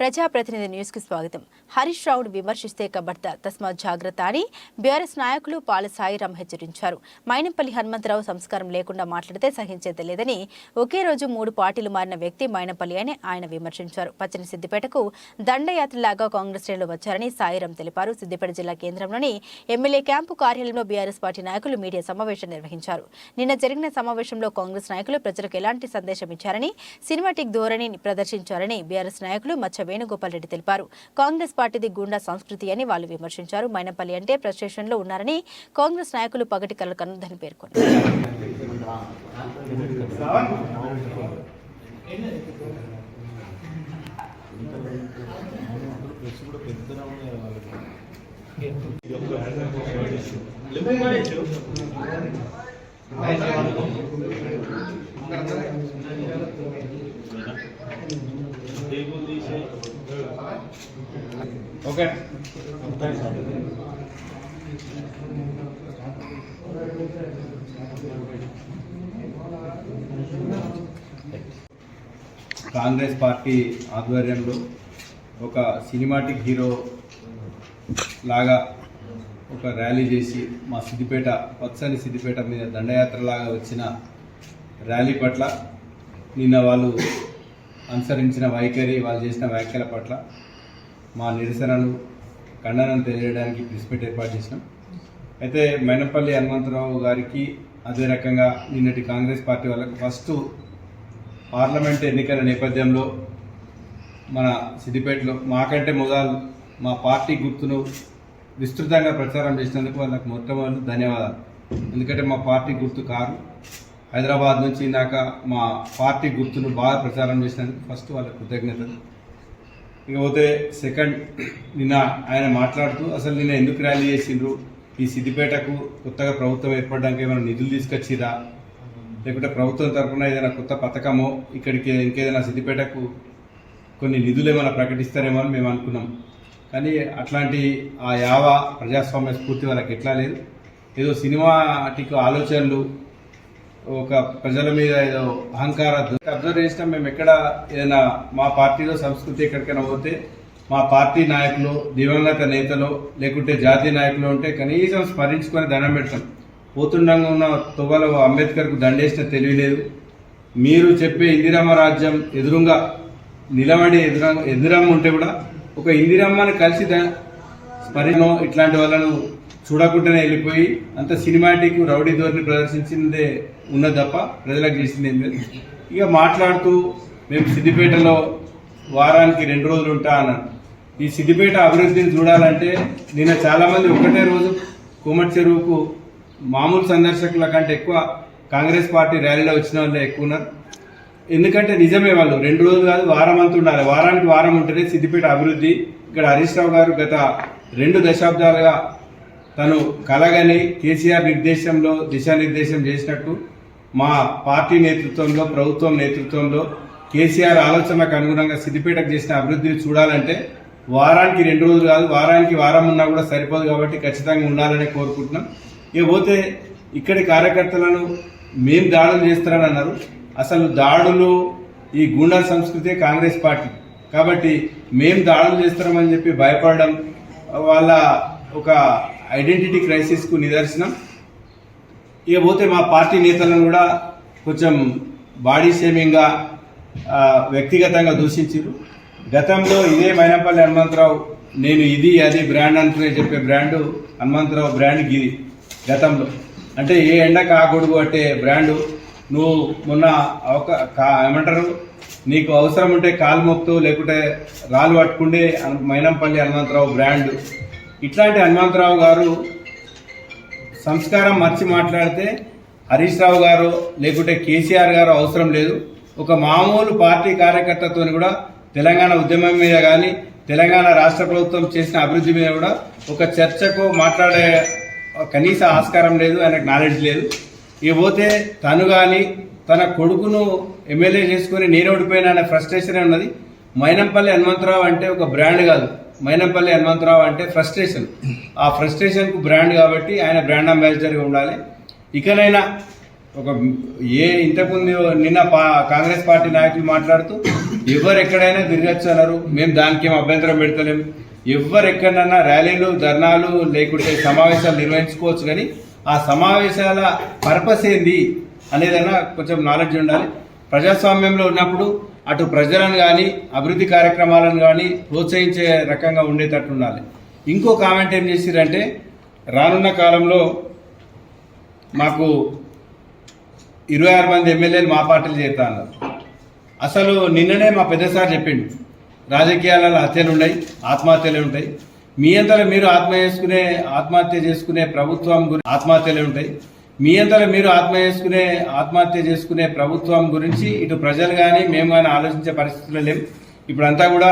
ప్రజాప్రతినిధి న్యూస్ కి స్వాగతం. హరీష్ రావును విమర్శిస్తే కబర్తా తస్మాత్ జాగ్రత్త అని బీఆర్ఎస్ నాయకులు పాల సాయిరాం హెచ్చరించారు. మైనంపల్లి హనుమంతరావు సంస్కారం లేకుండా మాట్లాడితే సహించేది లేదని ఒకే రోజు 3 పార్టీలు మారిన వ్యక్తి మైనంపల్లి అని ఆయన విమర్శించారు. పచ్చని సిద్దిపేటకు దండయాత్రలాగా కాంగ్రెస్ శ్రేణులు వచ్చారని సాయిరాం తెలిపారు. సిద్దిపేట జిల్లా కేంద్రంలోని ఎమ్మెల్యే క్యాంపు కార్యాలయంలో బీఆర్ఎస్ పార్టీ నాయకులు మీడియా సమావేశం నిర్వహించారు. నిన్న జరిగిన సమావేశంలో కాంగ్రెస్ నాయకులు ప్రజలకు ఎలాంటి సందేశం ఇచ్చారని, సినిమాటిక్ ధోరణిని ప్రదర్శించారని బీఆర్ఎస్ నాయకులు మచ్చ వేణుగోపాల్ రెడ్డి తెలిపారు. కాంగ్రెస్ పార్టీది గుండా సంస్కృతి అని వాళ్ళు విమర్శించారు. మైనంపల్లి అంటే ఫ్రస్ట్రేషన్ లో ఉన్నారని కాంగ్రెస్ నాయకులు పగటి కలలు కన్నదని పేర్కొన్నారు. ఓకే కాంగ్రెస్ పార్టీ ఆధ్వర్యంలో ఒక సినిమాటిక్ హీరో లాగా ఒక ర్యాలీ చేసి మా సిద్దిపేట పచ్చని సిద్దిపేట మీద దండయాత్రలాగా వచ్చిన ర్యాలీ పట్ల నిన్న వాళ్ళు అనుసరించిన వైఖరి, వాళ్ళు చేసిన వ్యాఖ్యల పట్ల మా నిరసనను ఖండనను తెలియడానికి ప్రెస్ మీట్ ఏర్పాటు చేసినాం. అయితే మైనంపల్లి హనుమంతరావు గారికి అదే రకంగా నిన్నటి కాంగ్రెస్ పార్టీ వాళ్ళకు ఫస్ట్ పార్లమెంట్ ఎన్నికల నేపథ్యంలో మన సిద్దిపేటలో మాకంటే మొదలు మా పార్టీ గుర్తును విస్తృతంగా ప్రచారం చేసినందుకు వాళ్ళకు మొట్టమొదటి ధన్యవాదాలు. ఎందుకంటే మా పార్టీ గుర్తు కారు, హైదరాబాద్ నుంచి ఇందాక మా పార్టీ గుర్తును బాగా ప్రచారం చేసినందుకు ఫస్ట్ వాళ్ళకి కృతజ్ఞతలు. ఇకపోతే సెకండ్, నిన్న ఆయన మాట్లాడుతూ అసలు నిన్న ఎందుకు ర్యాలీ చేసిండ్రు, ఈ సిద్దిపేటకు కొత్తగా ప్రభుత్వం ఏర్పడడానికి ఏమైనా నిధులు తీసుకొచ్చిరా, లేకుంటే ప్రభుత్వం తరఫున ఏదైనా కొత్త పథకమో ఇక్కడికి ఇంకేదైనా సిద్దిపేటకు కొన్ని నిధులు ఏమైనా ప్రకటిస్తారేమో అని మేము అనుకున్నాం. కానీ అట్లాంటి ఆ యావ ప్రజాస్వామ్య స్ఫూర్తి వాళ్ళకి ఎట్లా లేదు. ఏదో సినిమాటిక్ ఆలోచనలు, ఒక ప్రజల మీద ఏదో అహంకార అబ్జర్వ్ చేసినాం. మేము ఎక్కడ ఏదైనా మా పార్టీలో సంస్కృతి ఎక్కడికైనా పోతే మా పార్టీ నాయకులు, దివంగత నేతలు, లేకుంటే జాతీయ నాయకులు ఉంటే కనీసం స్మరించుకొని దండం పెడతాం. పోతుండగా ఉన్న తొవ్వలో అంబేద్కర్కు దండేసిన తెలియలేదు. మీరు చెప్పే ఇందిరమ్మ రాజ్యం ఎదురుగా నిలబడి ఎదురమ్మ ఉంటే కూడా ఒక ఇందిరమ్మని కలిసి స్మరణలో ఇట్లాంటి వాళ్ళను చూడకుండానే వెళ్ళిపోయి అంత సినిమాటిక్ రౌడీ ధోరణి ప్రదర్శించిందే ఉన్నది తప్ప ప్రజలకు చేసింది ఏం లేదు. ఇక మాట్లాడుతూ మేము సిద్దిపేటలో వారానికి 2 రోజులు ఉంటా అన్నాను. ఈ సిద్దిపేట అభివృద్ధిని చూడాలంటే నిన్న చాలామంది ఒకటే రోజు కోమటి చెరువుకు మామూలు సందర్శకుల కంటే ఎక్కువ కాంగ్రెస్ పార్టీ ర్యాలీలో వచ్చిన వాళ్ళే ఎక్కువ ఉన్నారు. ఎందుకంటే నిజమే, వాళ్ళు 2 రోజులు కాదు వారం అంతా ఉండాలి. వారానికి వారం ఉంటేనే సిద్దిపేట అభివృద్ధి. ఇక్కడ హరీష్ రావు గారు గత 2 దశాబ్దాలుగా తను కలగని కేసీఆర్ నిర్దేశంలో దిశానిర్దేశం చేసినట్టు మా పార్టీ నేతృత్వంలో, ప్రభుత్వం నేతృత్వంలో కేసీఆర్ ఆలోచనలకు అనుగుణంగా సిద్దిపేటకు చేసిన అభివృద్ధిని చూడాలంటే వారానికి 2 రోజులు కాదు వారానికి వారం ఉన్నా కూడా సరిపోదు. కాబట్టి ఖచ్చితంగా ఉండాలని కోరుకుంటున్నాం. ఇకపోతే ఇక్కడి కార్యకర్తలను మేం దాడులు చేస్తారని అన్నారు. అసలు దాడులు ఈ గూండా సంస్కృతే కాంగ్రెస్ పార్టీ. కాబట్టి మేం దాడులు చేస్తామని చెప్పి భయపడడం వాళ్ళ ఒక ఐడెంటిటీ క్రైసిస్ కు నిదర్శనం. ఇకపోతే మా పార్టీ నేతలను కూడా కొంచెం బాడీ షేమింగ్ గా వ్యక్తిగతంగా దూషించారు. గతంలో ఇదే మైనంపల్లి హనుమంతరావు నేను ఇది అది బ్రాండ్ అనుకునే చెప్పే బ్రాండు హనుమంతరావు బ్రాండ్ గిది. గతంలో అంటే ఏ ఎండకు ఆ గొడుగు అంటే బ్రాండు. నువ్వు మొన్న ఏమంటారు, నీకు అవసరం ఉంటే కాలు మొక్తూ లేకుంటే రాళ్ళు పట్టుకుంటే మైనంపల్లి హనుమంతరావు బ్రాండ్. ఇట్లాంటి హనుమంతరావు గారు సంస్కారం మర్చి మాట్లాడితే హరీష్ రావు గారు లేకుంటే కేసీఆర్ గారు అవసరం లేదు. ఒక మామూలు పార్టీ కార్యకర్తతో కూడా తెలంగాణ ఉద్యమం మీద కానీ తెలంగాణ రాష్ట్ర ప్రభుత్వం చేసిన అభివృద్ధి మీద కూడా ఒక చర్చకు మాట్లాడే కనీస ఆస్కారం లేదు, ఆయనకు నాలెడ్జ్ లేదు. ఇకపోతే తను కానీ తన కొడుకును ఎమ్మెల్యే చేసుకుని నేను ఓడిపోయిన అనే ఫ్రస్ట్రేషన్ ఉన్నది. మైనంపల్లి హనుమంతరావు అంటే ఒక బ్రాండ్ కాదు, మైనంపల్లి హనుమంతరావు అంటే ఫ్రస్ట్రేషన్. ఆ ఫ్రస్ట్రేషన్ కు బ్రాండ్ కాబట్టి ఆయన బ్రాండ్ అంబాసిడర్గా ఉండాలి. ఇకనైనా ఒక ఇంతకుముందు నిన్న కాంగ్రెస్ పార్టీ నాయకులు మాట్లాడుతూ ఎవరు ఎక్కడైనా తిరగచ్చు అన్నారు. మేము దానికి ఏం అభ్యంతరం పెడతలేం. ఎవరు ఎక్కడన్నా ర్యాలీలు, ధర్నాలు లేకుంటే సమావేశాలు నిర్వహించుకోవచ్చు, కానీ ఆ సమావేశాల పర్పస్ ఏంది అనేదైనా కొంచెం నాలెడ్జ్ ఉండాలి. ప్రజాస్వామ్యంలో ఉన్నప్పుడు అటు ప్రజలను కానీ అభివృద్ధి కార్యక్రమాలను కానీ ప్రోత్సహించే రకంగా ఉండేటట్టు ఉండాలి. ఇంకో కామెంట్ ఏం చేసిరంటే, రానున్న కాలంలో మాకు 26 మంది ఎమ్మెల్యేలు మా పార్టీలు చేస్తా అన్నారు. అసలు నిన్ననే మా పెద్దసారి చెప్పిండు, రాజకీయాలలో హత్యలు ఉన్నాయి, ఆత్మహత్యలు ఉంటాయి. మీ అంతలో మీరు ఆత్మహత్య చేసుకునే ప్రభుత్వం ఆత్మహత్యలు ఉంటాయి. మీ అంతలో మీరు ఆత్మహత్య చేసుకునే ప్రభుత్వం గురించి ఇటు ప్రజలు కానీ మేము కానీ ఆలోచించే పరిస్థితుల్లో లేవు. ఇప్పుడంతా కూడా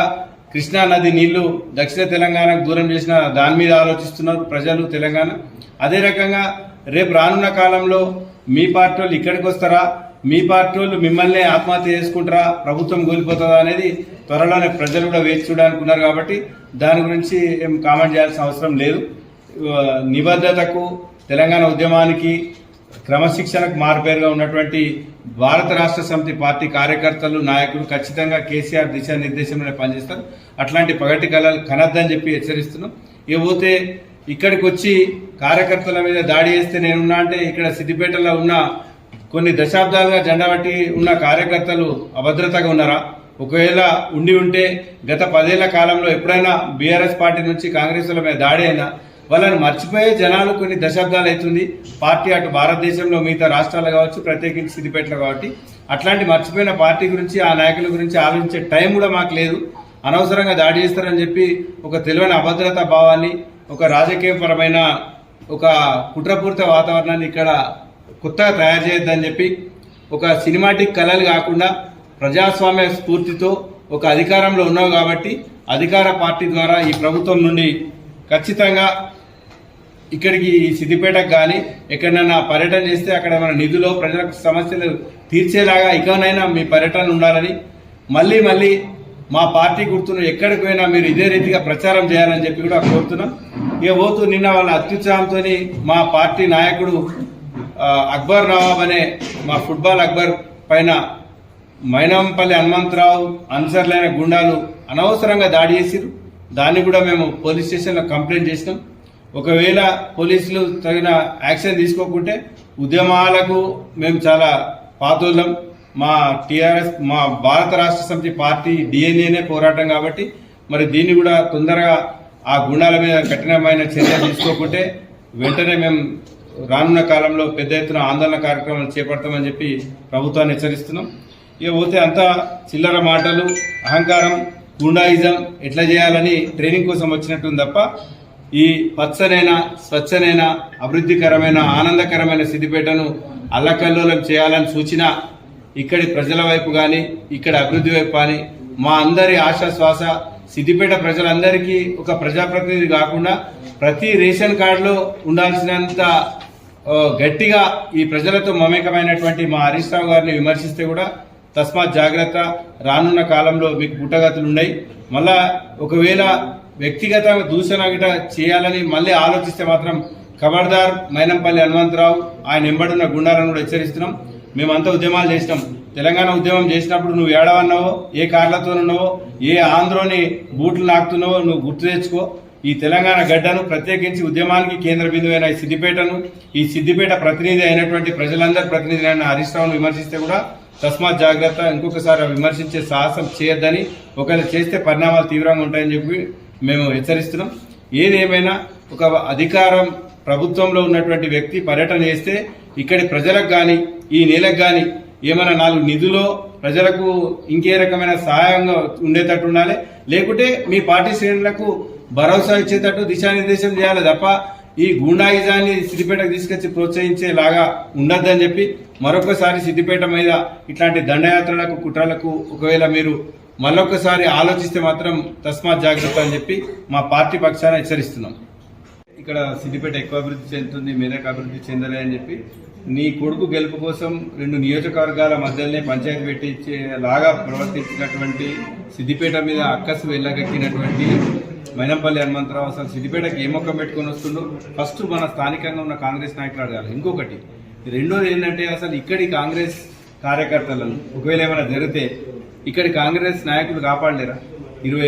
కృష్ణా నది నీళ్లు దక్షిణ తెలంగాణకు దూరం చేసిన దాని మీద ఆలోచిస్తున్నారు ప్రజలు తెలంగాణ. అదే రకంగా రేపు రానున్న కాలంలో మీ పార్టీ వాళ్ళు ఇక్కడికి వస్తారా, మీ పార్టీ వాళ్ళు మిమ్మల్ని ఆత్మహత్య చేసుకుంటారా, ప్రభుత్వం కూలిపోతుందా అనేది త్వరలోనే ప్రజలు కూడా వేచి చూడాలనుకున్నారు. కాబట్టి దాని గురించి ఏం కామెంట్ చేయాల్సిన అవసరం లేదు. నిబద్ధతకు, తెలంగాణ ఉద్యమానికి, క్రమశిక్షణకు మారుపేరుగా ఉన్నటువంటి భారత రాష్ట్ర సమితి పార్టీ కార్యకర్తలు, నాయకులు ఖచ్చితంగా కేసీఆర్ దిశానిర్దేశంలోనే పనిచేస్తారు. అట్లాంటి పగటి కళలు కనద్దని చెప్పి హెచ్చరిస్తున్నాం. ఇకపోతే ఇక్కడికి వచ్చి కార్యకర్తల మీద దాడి చేస్తే నేనున్నా అంటే, ఇక్కడ సిద్దిపేటలో ఉన్న కొన్ని దశాబ్దాలుగా జెండా పట్టి ఉన్న కార్యకర్తలు అభద్రతగా ఉన్నారా? ఒకవేళ ఉంటే గత 10 ఏళ్ల కాలంలో ఎప్పుడైనా బీఆర్ఎస్ పార్టీ నుంచి కాంగ్రెస్ మీద దాడి అయినా వాళ్ళని మర్చిపోయే జనాలు కొన్ని దశాబ్దాలు అవుతుంది. పార్టీ అటు భారతదేశంలో మిగతా రాష్ట్రాలు కావచ్చు, ప్రత్యేకించి సిద్దిపేటలో కాబట్టి అట్లాంటి మర్చిపోయిన పార్టీ గురించి, ఆ నాయకుల గురించి ఆలోచించే టైం కూడా మాకు లేదు. అనవసరంగా దాడి చేస్తారని చెప్పి ఒక తెలియని అభద్రతా భావాన్ని, ఒక రాజకీయపరమైన ఒక కుట్రపూరిత వాతావరణాన్ని ఇక్కడ కొత్తగా తయారు చేయొద్దని చెప్పి, ఒక సినిమాటిక్ కళలు కాకుండా ప్రజాస్వామ్య స్ఫూర్తితో ఒక అధికారంలో ఉన్నావు కాబట్టి అధికార పార్టీ ద్వారా ఈ ప్రభుత్వం నుండి ఖచ్చితంగా ఇక్కడికి సిద్దిపేటకు కానీ ఎక్కడైనా పర్యటన చేస్తే అక్కడ మన నిధులు, ప్రజలకు సమస్యలు తీర్చేలాగా ఇకనైనా మీ పర్యటన ఉండాలని, మళ్ళీ మా పార్టీ గుర్తును ఎక్కడికి పోయినా మీరు ఇదే రీతిగా ప్రచారం చేయాలని చెప్పి కూడా కోరుతున్నాం. ఇక పోతూ నిన్న వాళ్ళ అత్యుత్సాహంతో మా పార్టీ నాయకుడు అక్బర్ నవాబ్ అనే మా ఫుట్బాల్ అక్బర్ పైన మైనంపల్లి హనుమంతరావు అనుసరులైన గుండాలు అనవసరంగా దాడి చేసిరు. దాన్ని కూడా మేము పోలీస్ స్టేషన్లో కంప్లైంట్ చేసినాం. ఒకవేళ పోలీసులు తగిన యాక్షన్ తీసుకోకుంటే ఉద్యమాలకు మేము చాలా పాతోళ్ళం. మా టీఆర్ఎస్, మా భారత రాష్ట్ర సమితి పార్టీ డిఎన్ఏనే పోరాటం కాబట్టి మరి దీన్ని కూడా తొందరగా ఆ గుండాల మీద కఠినమైన చర్యలు తీసుకోకుంటే వెంటనే మేము రానున్న కాలంలో పెద్ద ఎత్తున ఆందోళన కార్యక్రమాలు చేపడతామని చెప్పి ప్రభుత్వాన్ని హెచ్చరిస్తున్నాం. ఇక పోతే అంతా చిల్లర మాటలు, అహంకారం, గుండాయిజం ఎట్లా చేయాలని ట్రైనింగ్ కోసం వచ్చినట్టుంది తప్ప ఈ పచ్చనైన, స్వచ్ఛనైన, అభివృద్ధికరమైన, ఆనందకరమైన సిద్దిపేటను అల్లకల్లోలం చేయాలని సూచన ఇక్కడి ప్రజల వైపు కానీ, ఇక్కడ అభివృద్ధి వైపు కానీ మా అందరి ఆశా శ్వాస సిద్దిపేట ప్రజలందరికీ ఒక ప్రజాప్రతినిధి కాకుండా ప్రతి రేషన్ కార్డులో ఉండాల్సినంత గట్టిగా ఈ ప్రజలతో మమేకమైనటువంటి మా హరీష్ రావు గారిని విమర్శిస్తే కూడా తస్మాత్ జాగ్రత్త, రానున్న కాలంలో మీకు పుట్టగతులు ఉన్నాయి. మళ్ళా ఒకవేళ వ్యక్తిగత దూషణ గిట చేయాలని మళ్ళీ ఆలోచిస్తే మాత్రం ఖబర్దార్ మైనంపల్లి హనుమంతరావు, ఆయన ఎంబడున్న గుండాలను కూడా హెచ్చరిస్తున్నాం. మేమంతా ఉద్యమాలు చేసినాం. తెలంగాణ ఉద్యమం చేసినప్పుడు నువ్వు ఏడవన్నావో, ఏ కార్లతోనున్నావో, ఏ ఆంధ్రోని బూట్లు నాకుతున్నావో నువ్వు గుర్తు తెచ్చుకో. ఈ తెలంగాణ గడ్డను, ప్రత్యేకించి ఉద్యమానికి కేంద్ర బిందువైన ఈ సిద్దిపేటను, ఈ సిద్దిపేట ప్రతినిధి అయినటువంటి ప్రజలందరి ప్రతినిధి అయిన హరీష్ రావును విమర్శిస్తే కూడా తస్మాత్ జాగ్రత్త, ఇంకొకసారి విమర్శించే సాహసం చేయొద్దని, ఒకవేళ చేస్తే పరిణామాలు తీవ్రంగా ఉంటాయని చెప్పి మేము హెచ్చరిస్తున్నాం. ఏదేమైనా ఒక అధికారం ప్రభుత్వంలో ఉన్నటువంటి వ్యక్తి పర్యటన చేస్తే ఇక్కడి ప్రజలకు కానీ, ఈ నేలకు కానీ ఏమైనా 4 నిధులో ప్రజలకు ఇంకే రకమైన సహాయంగా ఉండేటట్టు ఉండాలి. లేకుంటే మీ పార్టీ శ్రేణులకు భరోసా ఇచ్చేటట్టు దిశానిర్దేశం చేయాలి తప్ప ఈ గూండాయిజాన్ని సిద్దిపేటకు తీసుకొచ్చి ప్రోత్సహించేలాగా ఉండద్దని చెప్పి మరొకసారి సిద్దిపేట మీద ఇట్లాంటి దండయాత్రలకు, కుట్రలకు ఒకవేళ మీరు మరొకసారి ఆలోచిస్తే మాత్రం తస్మాత్ జాగ్రత్త అని చెప్పి మా పార్టీ పక్షాన హెచ్చరిస్తున్నాం. ఇక్కడ సిద్దిపేట ఎక్కువ అభివృద్ధి చెందుతుంది, మెదక్ అభివృద్ధి చెందలే అని చెప్పి నీ కొడుకు గెలుపు కోసం 2 నియోజకవర్గాల మధ్యలోనే పంచాయతీ పెట్టించేలాగా ప్రవర్తించినటువంటి, సిద్దిపేట మీద అక్కసు వెళ్ళగక్కినటువంటి మైనంపల్లి హనుమంతరావు అసలు సిద్దిపేటకి ఏ మొక్క పెట్టుకొని వస్తుండో ఫస్ట్ మన స్థానికంగా ఉన్న కాంగ్రెస్ నాయకులు అడగాలి. ఇంకొకటి, రెండోది ఏంటంటే అసలు ఇక్కడి కాంగ్రెస్ కార్యకర్తలను ఒకవేళ ఏమైనా జరిగితే ఇక్కడి కాంగ్రెస్ నాయకులు కాపాడలేరా?